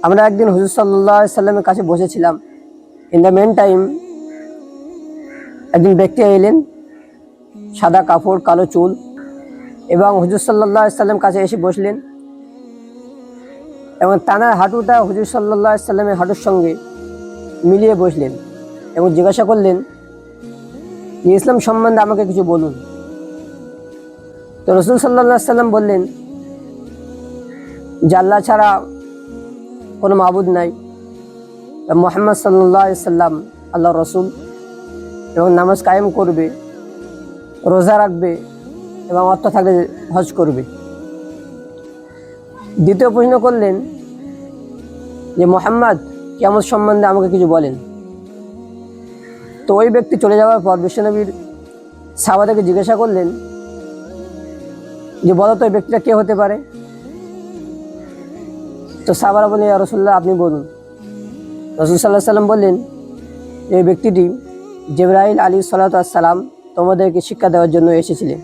আমরা একদিন হুজুর সাল্লাল্লাহু আলাইহি সাল্লামের কাছে বসেছিলাম। ইন দ্য মেন টাইম একজন ব্যক্তি এলেন, সাদা কাপড়, কালো চুল, এবং হুজুর সাল্লাল্লাহু আলাইহি সাল্লাম কাছে এসে বসলেন এবং তানার হাঁটুটা হুজুর সাল্লাল্লাহু আলাইহি সাল্লামের হাঁটুর সঙ্গে মিলিয়ে বসলেন এবং জিজ্ঞাসা করলেন যে ইসলাম সম্বন্ধে আমাকে কিছু বলুন। তো রাসূল সাল্লাল্লাহু আলাইহি সাল্লাম বললেন যে আল্লাহ ছাড়া কোনো মাবুদ নাই, মুহাম্মদ সাল্লাল্লাহু আলাইহি সাল্লাম আল্লাহর রাসূল, এবং নামাজ কায়েম করবে, রোজা রাখবে এবং অর্থ থাকলে হজ করবে। দ্বিতীয় প্রশ্ন করলেন যে মুহাম্মদ কিয়ামত সম্বন্ধে আমাকে কিছু বলেন। তো ওই ব্যক্তি চলে যাওয়ার পর বিশ্বনবীর সাহাবাদেরকে জিজ্ঞাসা করলেন যে বলো তো এই ব্যক্তিটা কে হতে পারে। তো সাহাবারা বললেন ইয়া রাসূলুল্লাহ আপনি বলুন। রাসূল সাল্লাল্লাহু আলাইহি সাল্লাম বললেন এই ব্যক্তিটি জিবরাইল আলাইহিস সালাতু ওয়াস সালাম তোমাদেরকে শিক্ষা দেওয়ার জন্য এসেছিলেন।